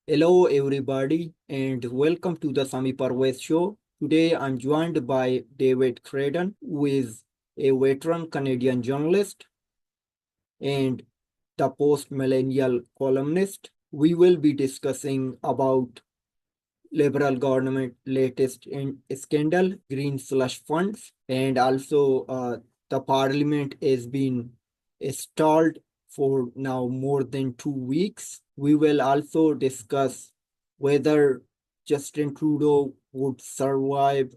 Hello, everybody, and welcome to the Sami Parvez show. Today, I'm joined by David Krayden, who is a veteran Canadian journalist and the post-millennial columnist. We will be discussing about Liberal government latest in scandal, green slush funds, and also the parliament has been stalled for now more than 2 weeks. We will also discuss whether Justin Trudeau would survive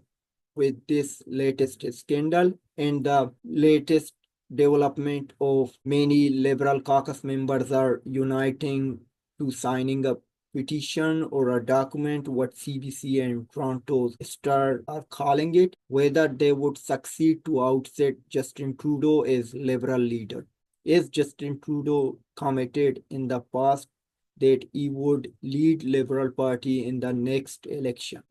with this latest scandal and the latest development of many Liberal caucus members are uniting to signing a petition or a document, what CBC and Toronto Star are calling it, whether they would succeed to outset Justin Trudeau as Liberal leader. Is Justin Trudeau committed in the past that he would lead Liberal Party in the next election?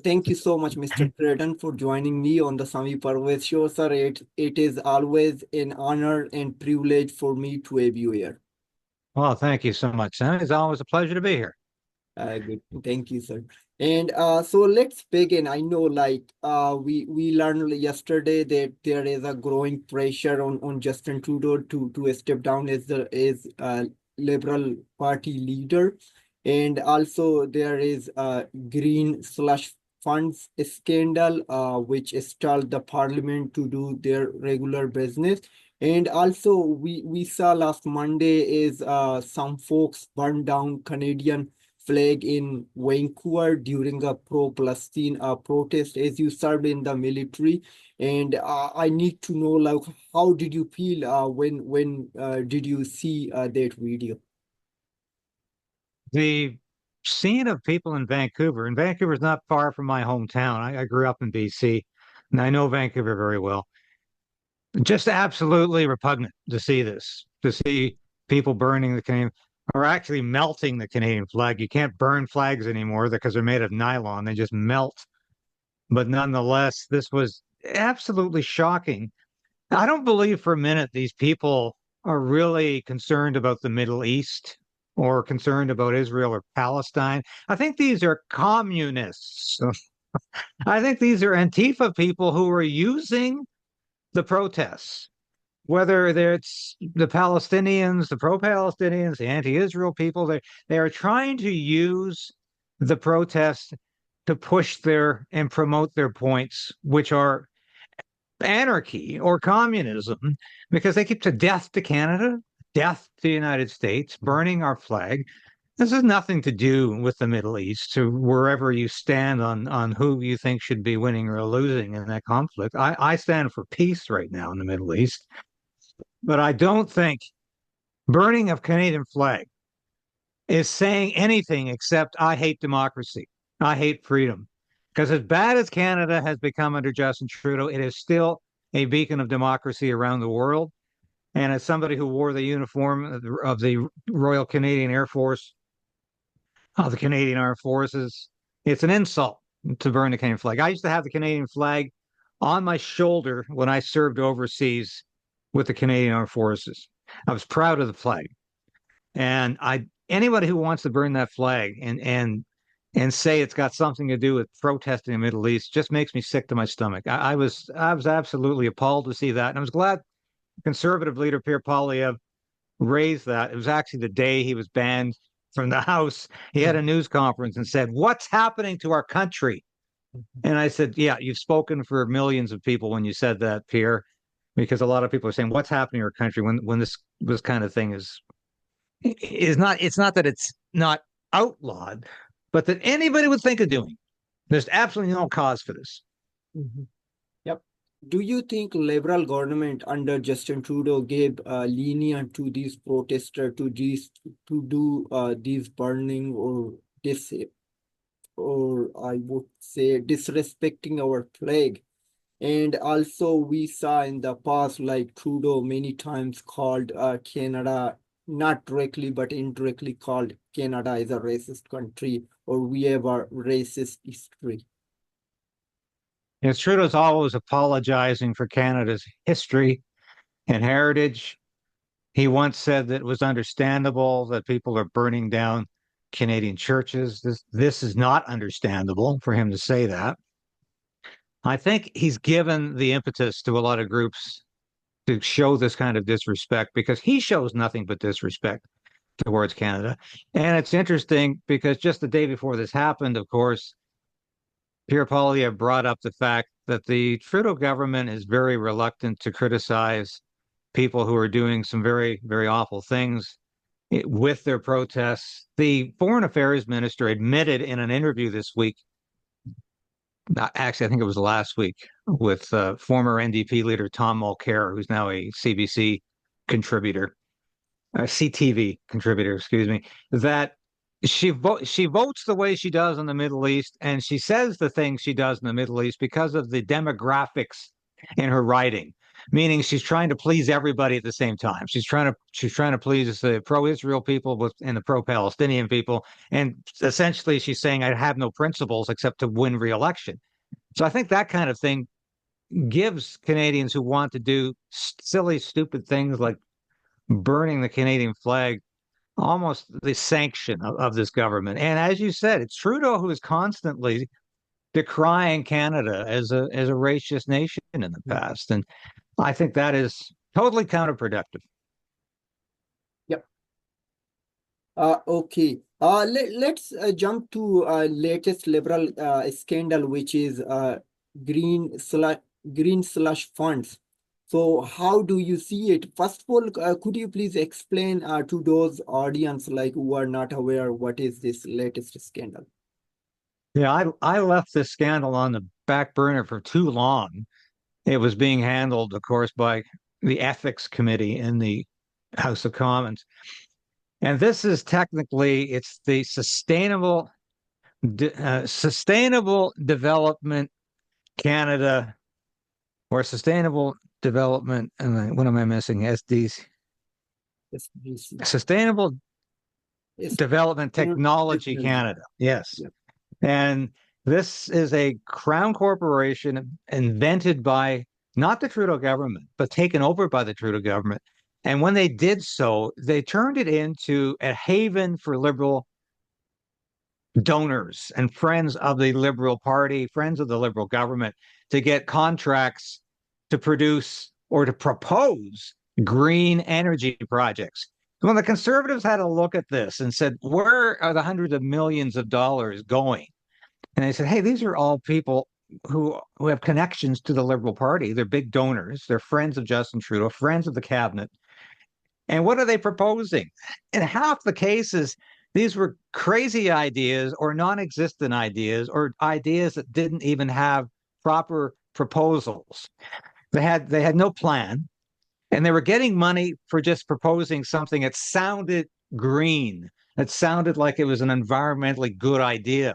Thank you so much, Mr. Krayden, for joining me on the Sami Parvez show, sir. It is always an honor and privilege for me to have you here. Well, thank you so much, Sam. It's always a pleasure to be here. Good. Thank you, sir. And so let's begin. I know, we learned yesterday that there is a growing pressure on Justin Trudeau to step down as the as Liberal Party leader, and also there is a green slush funds scandal, which stalled the Parliament to do their regular business. And also, we saw last Monday is some folks burned down Canadian flag in Vancouver during a pro-Palestine protest as you served in the military. And I need to know, like, how did you feel when did you see that video? The scene of people in Vancouver, and Vancouver is not far from my hometown. I grew up in BC, and I know Vancouver very well. Just absolutely repugnant to see this, to see people burning the Canadian, or actually melting the Canadian flag. You can't burn flags anymore because they're made of nylon, they just melt. But nonetheless, this was absolutely shocking. I don't believe for a minute these people are really concerned about the Middle East or concerned about Israel or Palestine. I think these are communists. I think these are Antifa people who are using the protests, whether it's the Palestinians, the pro-Palestinians, the anti-Israel people, they are trying to use the protests to push their and promote their points, which are anarchy or communism, because they keep to death to Canada, death to the United States, burning our flag. This has nothing to do with the Middle East, to wherever you stand on who you think should be winning or losing in that conflict. I stand for peace right now in the Middle East, but I don't think burning of Canadian flag is saying anything except I hate democracy. I hate freedom. Because as bad as Canada has become under Justin Trudeau, it is still a beacon of democracy around the world. And as somebody who wore the uniform of the Royal Canadian Air Force, of the Canadian Armed Forces, it's an insult to burn the Canadian flag. I used to have the Canadian flag on my shoulder when I served overseas with the Canadian Armed Forces. I was proud of the flag. And I anybody who wants to burn that flag and say it's got something to do with protesting in the Middle East just makes me sick to my stomach. I was absolutely appalled to see that. And I was glad conservative leader Pierre Poilievre raised that. It was actually the day he was banned from the House. He had a news conference and said, "What's happening to our country?" And I said, "Yeah, you've spoken for millions of people when you said that, Pierre, because a lot of people are saying, what's happening to our country when this kind of thing is not, it's not that it's not outlawed, but that anybody would think of doing. There's absolutely no cause for this." Mhm. Yep. Do you think Liberal government under Justin Trudeau gave lenient to these protesters to do these burning or this or I would say disrespecting our flag? And also we saw in the past, like Trudeau many times called Canada, not directly but indirectly called Canada as a racist country, or we have a racist history. And Trudeau's always apologizing for Canada's history and heritage. He once said that it was understandable that people are burning down Canadian churches. This is not understandable for him to say that. I think he's given the impetus to a lot of groups to show this kind of disrespect because he shows nothing but disrespect towards Canada. And it's interesting because just the day before this happened, of course, Pierre Poilievre brought up the fact that the Trudeau government is very reluctant to criticize people who are doing some very, very awful things with their protests. The Foreign Affairs Minister admitted in an interview this week, actually, I think it was last week, with former NDP leader Tom Mulcair, who's now a CBC contributor, CTV contributor, excuse me, that she votes the way she does in the Middle East, and she says the things she does in the Middle East because of the demographics in her writing. Meaning she's trying to please everybody at the same time. She's trying to please the pro-Israel people and the pro-Palestinian people, and essentially she's saying I have no principles except to win re-election. So I think that kind of thing gives Canadians who want to do silly, stupid things like burning the Canadian flag almost the sanction of this government. And as you said, it's Trudeau who is constantly decrying Canada as a racist nation in the past. And I think that is totally counterproductive. Yep. Okay. Let's jump to latest liberal scandal, which is green slush funds. So how do you see it? First of all, could you please explain to those audience like who are not aware what is this latest scandal? Yeah, I left this scandal on the back burner for too long. It was being handled, of course, by the ethics committee in the House of Commons. And this is technically, it's the Sustainable Development Canada or Sustainable Development, what am I missing? SDs? SBC. Sustainable Yes. Development Technology Canada. Yes. Yeah. And this is a crown corporation invented by not the Trudeau government, but taken over by the Trudeau government. And when they did so, they turned it into a haven for liberal donors and friends of the Liberal Party, friends of the Liberal government, to get contracts to produce or to propose green energy projects. When the Conservatives had a look at this and said, where are the hundreds of millions of dollars going? And they said, hey, these are all people who have connections to the Liberal Party. They're big donors. They're friends of Justin Trudeau, friends of the cabinet. And what are they proposing? In half the cases, these were crazy ideas or non-existent ideas or ideas that didn't even have proper proposals. They had no plan, and they were getting money for just proposing something that sounded green, that sounded like it was an environmentally good idea.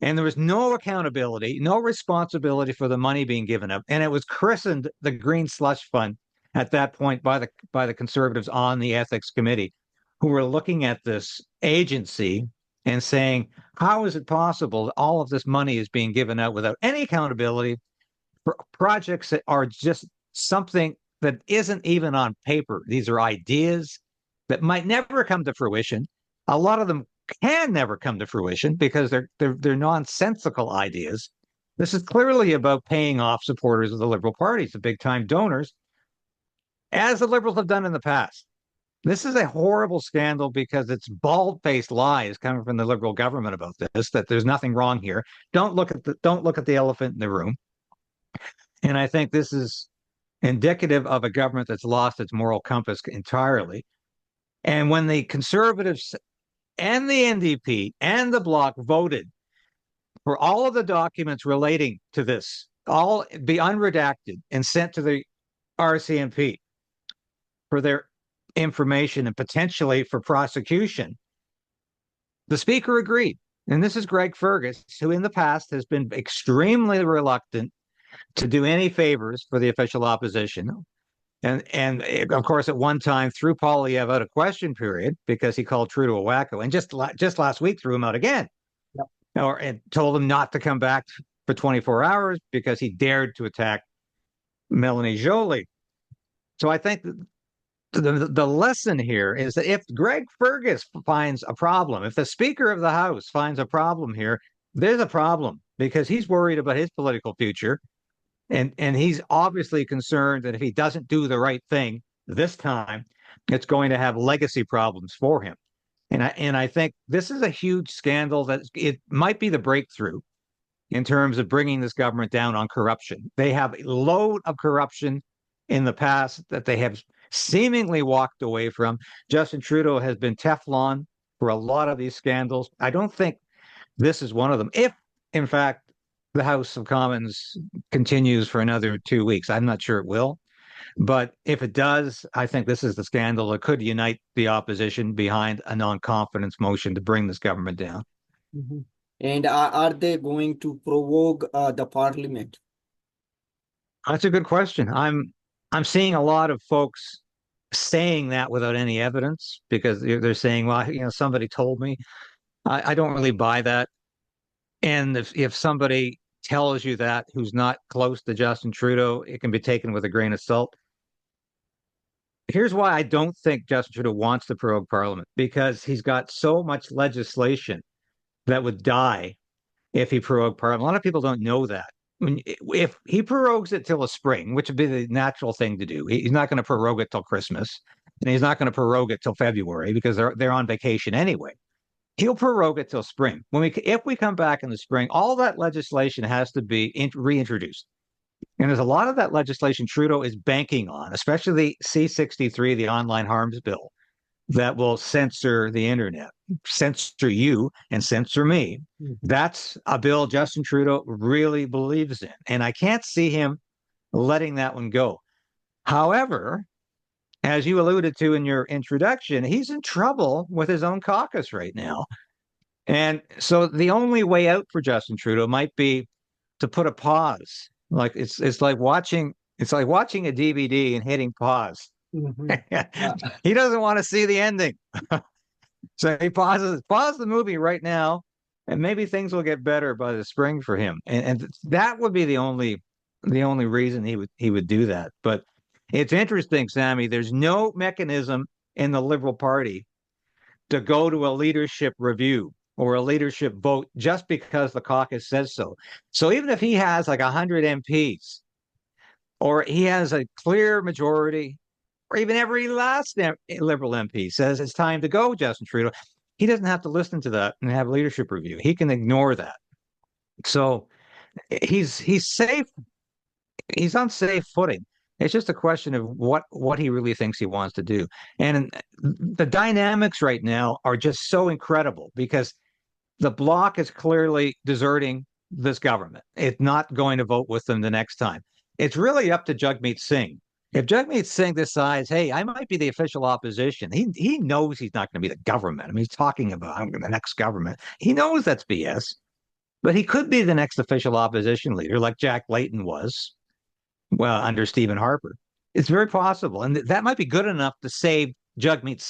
And there was no accountability, no responsibility for the money being given up. And it was christened the Green Slush Fund at that point by the Conservatives on the ethics committee, who were looking at this agency and saying, how is it possible that all of this money is being given out without any accountability for projects that are just something that isn't even on paper? These are ideas that might never come to fruition. A lot of them can never come to fruition because they're nonsensical ideas. This is clearly about paying off supporters of the Liberal Party, the big time donors, as the Liberals have done in the past. This is a horrible scandal because it's bald-faced lies coming from the Liberal government about this, that there's nothing wrong here. Don't look at the elephant in the room. And I think this is indicative of a government that's lost its moral compass entirely. And when the Conservatives and the NDP and the Bloc voted for all of the documents relating to this, all be unredacted and sent to the RCMP for their information and potentially for prosecution, the Speaker agreed. And this is Greg Fergus, who in the past has been extremely reluctant to do any favors for the official opposition. And of course, at one time threw Poilievre out of question period because he called Trudeau a wacko, and just last week threw him out again, and told him not to come back for 24 hours because he dared to attack Melanie Joly. So I think the lesson here is that if Greg Fergus finds a problem, if the Speaker of the House finds a problem here, there's a problem because he's worried about his political future. And he's obviously concerned that if he doesn't do the right thing this time, it's going to have legacy problems for him. And I think this is a huge scandal that it might be the breakthrough in terms of bringing this government down on corruption. They have a load of corruption in the past that they have seemingly walked away from. Justin Trudeau has been Teflon for a lot of these scandals. I don't think this is one of them. If, in fact, the House of Commons continues for another 2 weeks, I'm not sure it will. But if it does, I think this is the scandal that could unite the opposition behind a non-confidence motion to bring this government down. Mhm. And are they going to provoke the parliament? That's a good question. I'm seeing a lot of folks saying that without any evidence because they're saying, well, somebody told me. I don't really buy that. And if somebody tells you that who's not close to Justin Trudeau, it can be taken with a grain of salt. Here's why I don't think Justin Trudeau wants to prorogue Parliament, because he's got so much legislation that would die if he prorogued Parliament. A lot of people don't know that. If he prorogues it till the spring, which would be the natural thing to do, he's not going to prorogue it till Christmas, and he's not going to prorogue it till February because they're on vacation anyway. He'll prorogue it till spring. If we come back in the spring, all that legislation has to be reintroduced. And there's a lot of that legislation Trudeau is banking on, especially the C-63, the online harms bill, that will censor the internet, censor you and censor me. Mhm. That's a bill Justin Trudeau really believes in. And I can't see him letting that one go. However, as you alluded to in your introduction, he's in trouble with his own caucus right now. And so the only way out for Justin Trudeau might be to put a pause. Like it's like watching a DVD and hitting pause. Mhm. He doesn't want to see the ending. So he pause the movie right now, and maybe things will get better by the spring for him. And that would be the only reason he would do that. But it's interesting, Sami. There's no mechanism in the Liberal Party to go to a leadership review or a leadership vote just because the caucus says so. So even if he has like 100 MPs or he has a clear majority, or even every last Liberal MP says it's time to go, Justin Trudeau, he doesn't have to listen to that and have a leadership review. He can ignore that. So he's safe. He's on safe footing. It's just a question of what he really thinks he wants to do. And the dynamics right now are just so incredible because the bloc is clearly deserting this government. It's not going to vote with them the next time. It's really up to Jagmeet Singh. If Jagmeet Singh decides, hey, I might be the official opposition, he knows he's not going to be the government. I mean, he's talking about the next government. He knows that's BS, but he could be the next official opposition leader like Jack Layton was, well, under Stephen Harper. It's very possible. And that might be good enough to save Jagmeet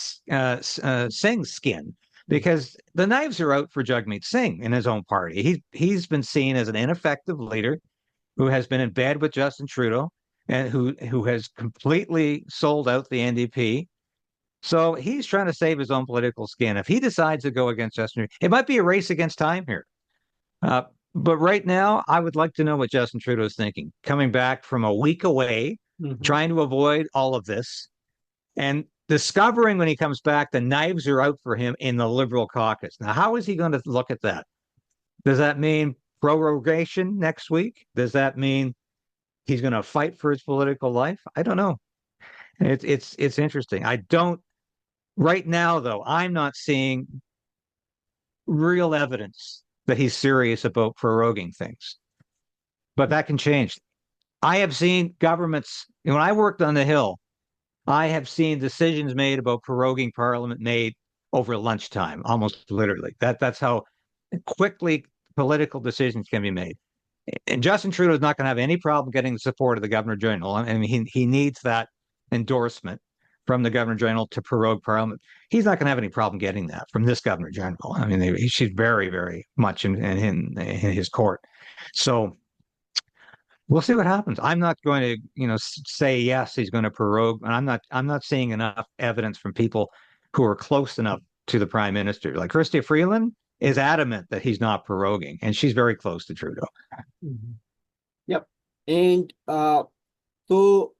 Singh's skin because the knives are out for Jagmeet Singh in his own party. He's been seen as an ineffective leader who has been in bed with Justin Trudeau and who has completely sold out the NDP. So he's trying to save his own political skin. If he decides to go against Justin, it might be a race against time here. Uh, but right now, I would like to know what Justin Trudeau is thinking. Coming back from a week away, trying to avoid all of this, and discovering when he comes back the knives are out for him in the Liberal caucus. Now, how is he going to look at that? Does that mean prorogation next week? Does that mean he's going to fight for his political life? I don't know. It's interesting. I don't right now though. I'm not seeing real evidence that he's serious about proroguing things, but that can change. I have seen governments. When I worked on the Hill, I have seen decisions made about proroguing Parliament made over lunchtime, almost literally. That's how quickly political decisions can be made. And Justin Trudeau is not going to have any problem getting the support of the Governor General. I mean, he needs that endorsement from the Governor General to prorogue Parliament. He's not going to have any problem getting that from this Governor General. I mean, she's very, very much in his court. So We'll see what happens. I'm not going to, say yes, he's going to prorogue, and I'm not seeing enough evidence from people who are close enough to the prime minister. Like Chrystia Freeland is adamant that he's not proroguing, and she's very close to Trudeau. Mhm. Yep. And so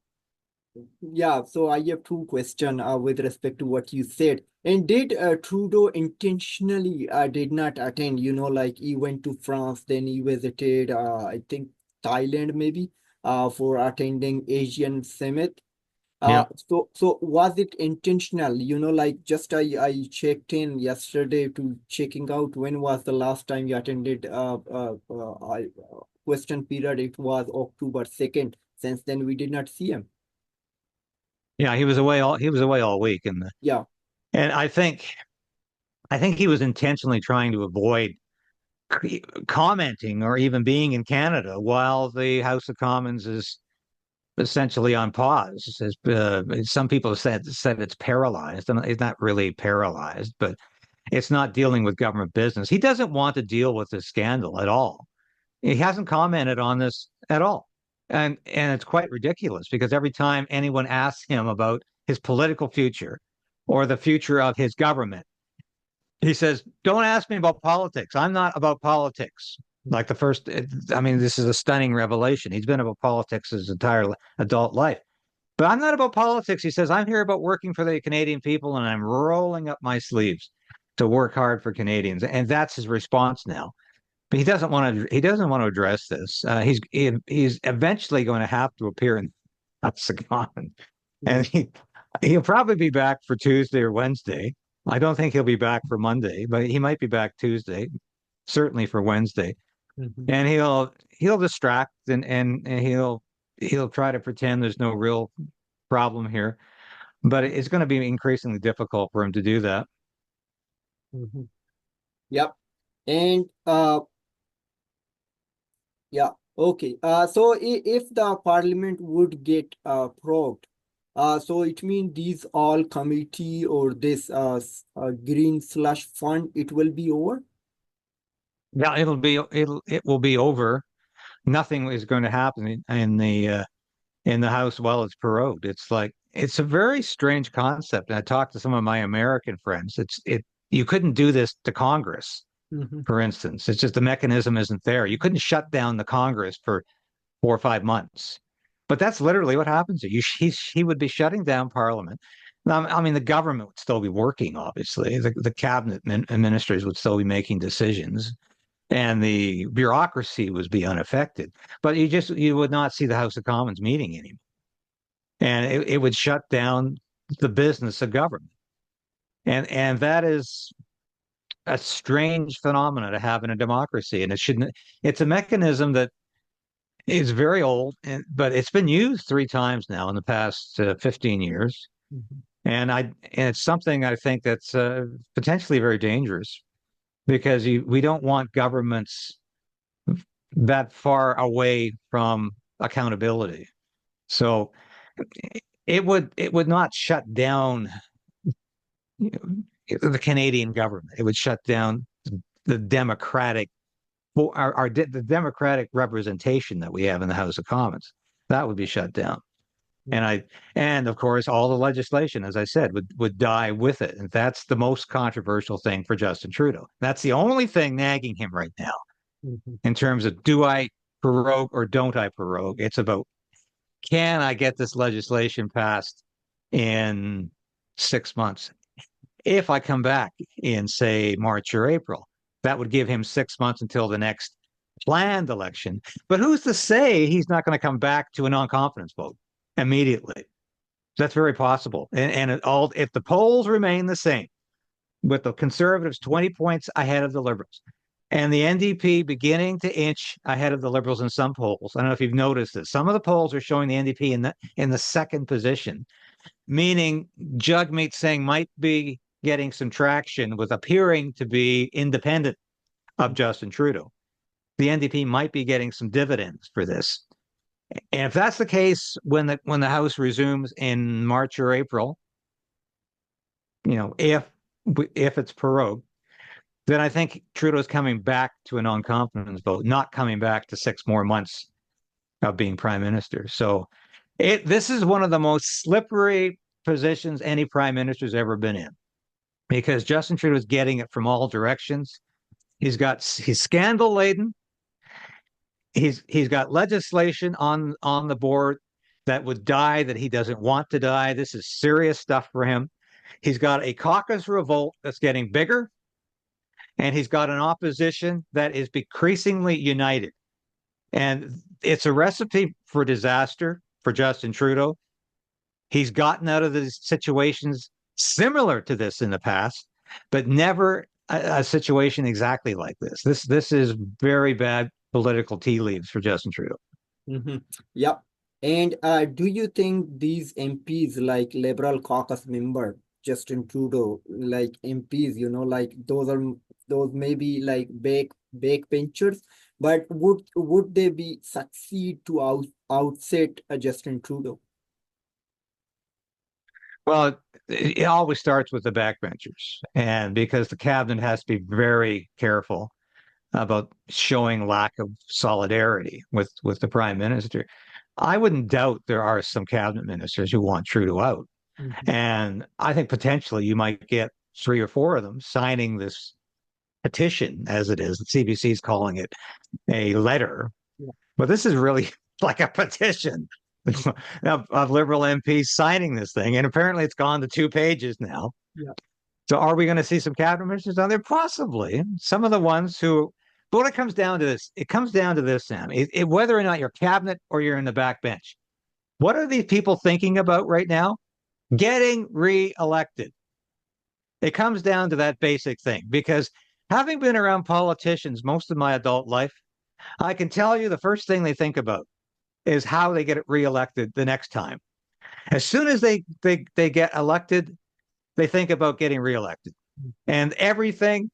yeah, so I have two questions with respect to what you said. And did Trudeau intentionally did not attend, like he went to France, then he visited, I think Thailand maybe, for attending Asian Summit. Yeah. So was it intentional? Like just I checked in yesterday to checking out when was the last time you attended question period. It was October 2nd. Since then we did not see him. Yeah, he was away all week, Yeah. and I think he was intentionally trying to avoid commenting or even being in Canada while the House of Commons is essentially on pause. Some people have said it's paralyzed, and it's not really paralyzed, but it's not dealing with government business. He doesn't want to deal with this scandal at all. He hasn't commented on this at all. And it's quite ridiculous because every time anyone asks him about his political future or the future of his government, he says, "Don't ask me about politics. I'm not about politics." Like the first, I mean, this is a stunning revelation. He's been about politics his entire adult life. But I'm not about politics. He says, "I'm here about working for the Canadian people, and I'm rolling up my sleeves to work hard for Canadians." And that's his response now. But he doesn't want to. He doesn't want to address this. He's eventually going to have to appear in Hexagon, and Mhm. he'll probably be back for Tuesday or Wednesday. I don't think he'll be back for Monday, but he might be back Tuesday, certainly for Wednesday. Mhm. And he'll distract and he'll try to pretend there's no real problem here. But it's going to be increasingly difficult for him to do that. Mhm. Yep. And yeah, okay. So if the parliament would get prorogued, so it means these all committee or this green slush fund, it will be over. Yeah, it will be over. Nothing is going to happen in the House while it's prorogued. It's a very strange concept. And I talked to some of my American friends. You couldn't do this to Congress, Mhm. for instance. It's just the mechanism isn't there. You couldn't shut down the Congress for 4 or 5 months. But that's literally what happens. He would be shutting down Parliament. Now, I mean, the government would still be working, obviously. The cabinet and ministers would still be making decisions, and the bureaucracy would be unaffected. But you would not see the House of Commons meeting anymore, and it would shut down the business of government. And that is a strange phenomenon to have in a democracy, and it shouldn't. It's a mechanism that is very old, but it's been used 3 times now in the past 15 years. Mhm. And it's something I think that's potentially very dangerous because we don't want governments that far away from accountability. So it would not shut down, the Canadian government. It would shut down the democratic the democratic representation that we have in the House of Commons. That would be shut down. And I and of course all the legislation, as I said, would die with it. And that's the most controversial thing for Justin Trudeau. That's the only thing nagging him right now Mhm. in terms of, do I prorogue or don't I prorogue? It's about, can I get this legislation passed in 6 months? If I come back in, say, March or April, that would give him 6 months until the next planned election. But who's to say he's not going to come back to a non-confidence vote immediately? That's very possible. And if the polls remain the same, with the Conservatives 20 points ahead of the Liberals, and the NDP beginning to inch ahead of the Liberals in some polls. I don't know if you've noticed this. Some of the polls are showing the NDP in the second position, meaning Jagmeet Singh might be getting some traction with appearing to be independent of Justin Trudeau. The NDP might be getting some dividends for this. And if that's the case, when the House resumes in March or April, if it's prorogued, then I think Trudeau's coming back to a non-confidence vote, not coming back to 6 more months of being prime minister. So this is one of the most slippery positions any prime minister's ever been in because Justin Trudeau is getting it from all directions. He's scandal laden. He's got legislation on the board that would die that he doesn't want to die. This is serious stuff for him. He's got a caucus revolt that's getting bigger, and he's got an opposition that is increasingly united. And it's a recipe for disaster for Justin Trudeau. He's gotten out of these situations similar to this in the past, but never a situation exactly like this. This is very bad political tea leaves for Justin Trudeau. Mm-hmm. Yep. And do you think these MPs, like Liberal caucus member Justin Trudeau, like MPs, like those maybe like backbenchers, but would they be succeed to outset Justin Trudeau? Well, it always starts with the backbenchers, and because the cabinet has to be very careful about showing lack of solidarity with the prime minister. I wouldn't doubt there are some cabinet ministers who want Trudeau out. Mm-hmm. And I think potentially you might get three or four of them signing this petition, as it is. The CBC is calling it a letter. Yeah. But this is really like a petition of Liberal MPs signing this thing. And apparently it's gone to 2 pages now. Yeah. So are we going to see some cabinet ministers on there? Possibly. Some of the ones who, but when it comes down to this, it comes down to this, Sam, whether or not you're cabinet or you're in the back bench. What are these people thinking about right now? Getting re-elected. It comes down to that basic thing because having been around politicians most of my adult life, I can tell you the first thing they think about is how they get reelected the next time. As soon as they get elected, they think about getting reelected. And everything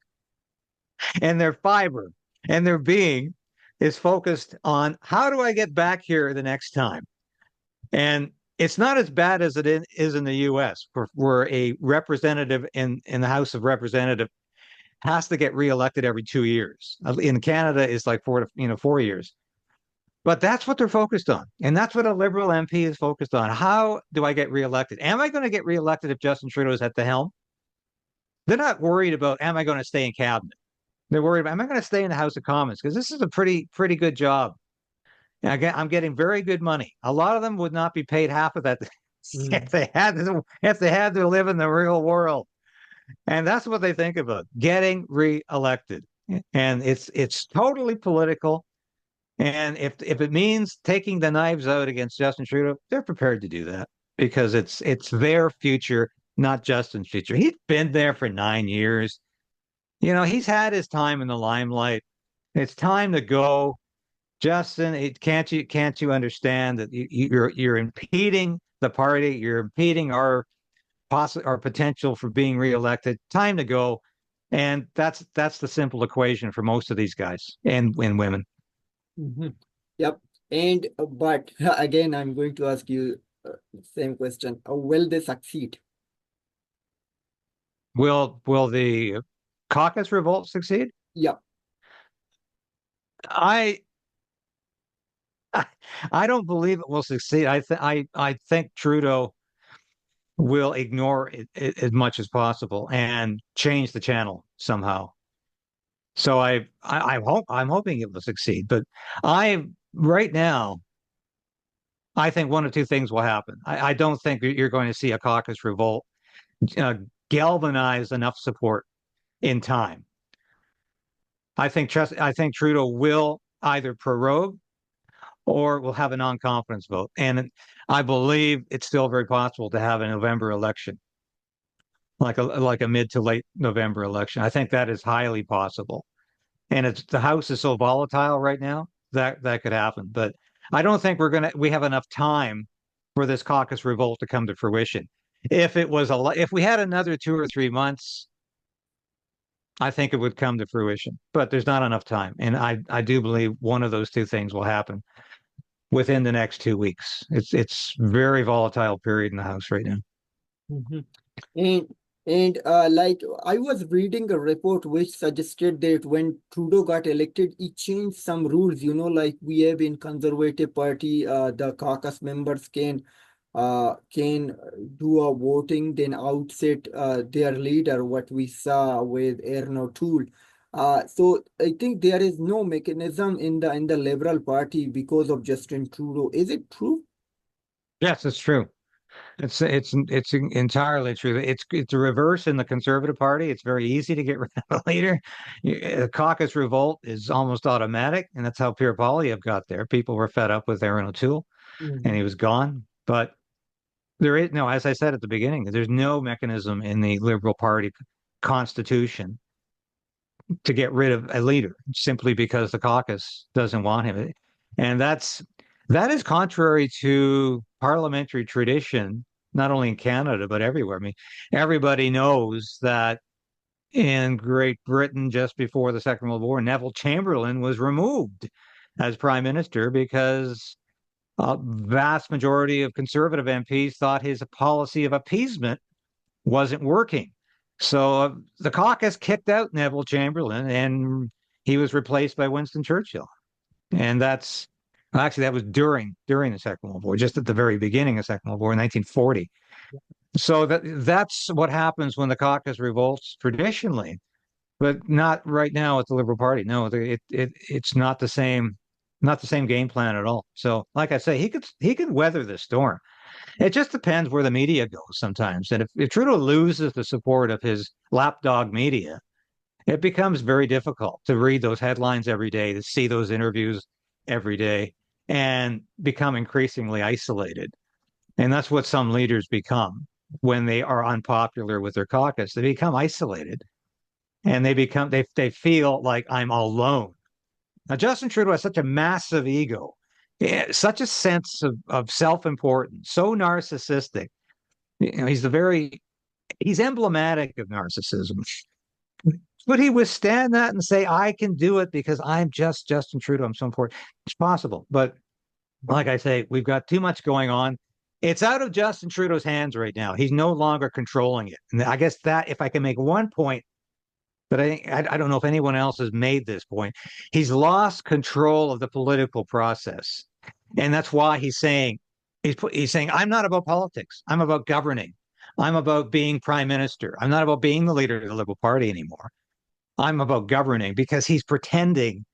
and their fiber and their being is focused on how do I get back here the next time? And it's not as bad as it is in the US, where a representative in the House of Representatives has to get reelected every 2 years. In Canada, it's like 4 years. But that's what they're focused on. And that's what a Liberal MP is focused on. How do I get reelected? Am I going to get reelected if Justin Trudeau is at the helm? They're not worried about, am I going to stay in cabinet? They're worried about, am I going to stay in the House of Commons? Because this is a pretty good job. And I'm getting very good money. A lot of them would not be paid half of that if they had to live in the real world. And that's what they think about, getting reelected. And it's totally political. And if it means taking the knives out against Justin Trudeau, they're prepared to do that because it's their future, not Justin's future. He's been there for 9 years. He's had his time in the limelight. It's time to go. Justin, can't you understand that you're impeding the party, you're impeding our potential for being reelected. Time to go. And that's the simple equation for most of these guys and women. Mm-hmm. Yep. And but again, I'm going to ask you same question. Will they succeed? Will the caucus revolt succeed? Yeah. I I don't believe it will succeed. I think Trudeau will ignore it as much as possible and change the channel somehow. So I'm hoping it will succeed. But right now I think one of two things will happen. I don't think you're going to see a caucus revolt galvanize enough support in time. I think Trudeau will either prorogue or will have a non-confidence vote. And I believe it's still very possible to have a November election, like a mid to late November election. I think that is highly possible. And the House is so volatile right now that could happen. But I don't think we have enough time for this caucus revolt to come to fruition. If we had another 2 or 3 months, I think it would come to fruition. But there's not enough time, and I do believe one of those two things will happen within the next 2 weeks. It's very volatile period in the House right now. Mm-hmm. And And like I was reading a report which suggested that when Trudeau got elected, he changed some rules. Like we have in Conservative Party, the caucus members can do a voting, then outset their leader. What we saw with Aaron O'Toole. So I think there is no mechanism in the Liberal Party because of Justin Trudeau. Is it true? Yes, it's true. It's entirely true. It's a reverse in the Conservative Party. It's very easy to get rid of a leader. A caucus revolt is almost automatic, and that's how Pierre Poilievre got there. People were fed up with Aaron O'Toole, and he Mhm. was gone. But there is no, as I said at the beginning, there's no mechanism in the Liberal Party constitution to get rid of a leader simply because the caucus doesn't want him. And that is contrary to parliamentary tradition, not only in Canada, but everywhere. I mean, everybody knows that in Great Britain, just before the Second World War, Neville Chamberlain was removed as prime minister because a vast majority of conservative MPs thought his policy of appeasement wasn't working. So the caucus kicked out Neville Chamberlain and he was replaced by Winston Churchill. And that's actually that was during the Second World War, just at the very beginning of the Second World War in 1940. So that's what happens when the caucus revolts traditionally, but not right now at the Liberal Party. No, it's not the same game plan at all. So, like I say, he could weather the storm. It just depends where the media goes sometimes. And if Trudeau loses the support of his lapdog media, it becomes very difficult to read those headlines every day, to see those interviews every day, and become increasingly isolated. And that's what some leaders become when they are unpopular with their caucus. They become isolated and they feel like I'm alone. Now, Justin Trudeau has such a massive ego, such a sense of self-importance, so narcissistic. He's emblematic of narcissism. Would he withstand that and say, I can do it because I'm just Justin Trudeau? I'm so important. It's possible. But like I say, we've got too much going on. It's out of Justin Trudeau's hands right now. He's no longer controlling it. And I guess that if I can make one point, but I don't know if anyone else has made this point, he's lost control of the political process. And that's why he's saying, I'm not about politics. I'm about governing. I'm about being prime minister. I'm not about being the leader of the Liberal Party anymore. I'm about governing because he's pretending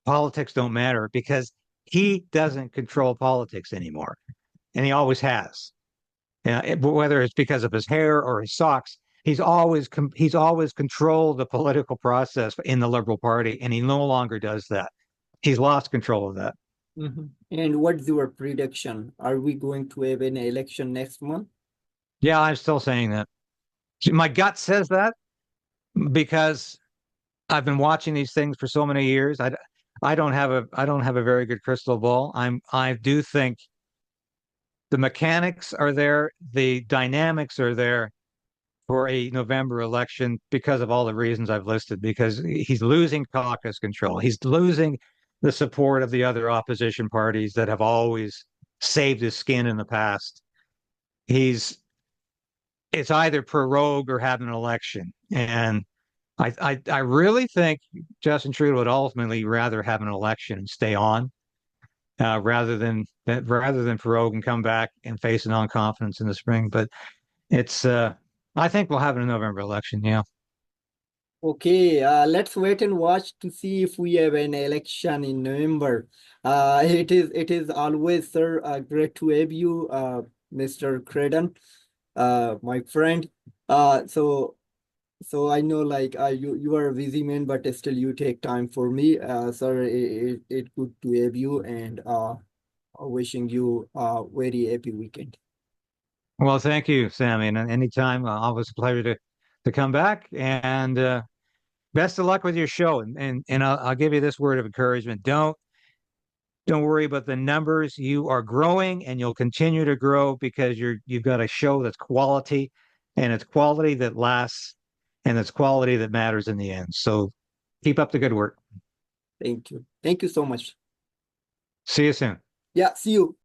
politics don't matter because he doesn't control politics anymore. And he always has. Whether it's because of his hair or his socks, he's always controlled the political process in the Liberal Party, and he no longer does that. He's lost control of that. Mhm. And what's your prediction? Are we going to have an election next month? Yeah, I'm still saying that. My gut says that because I've been watching these things for so many years. I don't have a very good crystal ball. I do think the mechanics are there, the dynamics are there for a November election because of all the reasons I've listed, because he's losing caucus control. He's losing the support of the other opposition parties that have always saved his skin in the past. He's it's either prorogue or have an election. And I really think Justin Trudeau would ultimately rather have an election and stay on rather than prorogue and come back and face a non-confidence in the spring. But it's I think we'll have a November election. Yeah. Okay, let's wait and watch to see if we have an election in November. It is always, sir, great to have you, Mr. Krayden, my friend. So I know like you are a busy man, but still you take time for me. Sir, it good to have you and wishing you a very happy weekend. Well, thank you, Sammy. And anytime, always a pleasure to come back. And best of luck with your show. And I'll give you this word of encouragement. Don't worry about the numbers. You are growing and you'll continue to grow because you've got a show that's quality and it's quality that lasts and it's quality that matters in the end. So keep up the good work. Thank you. Thank you so much. See you soon. Yeah, see you.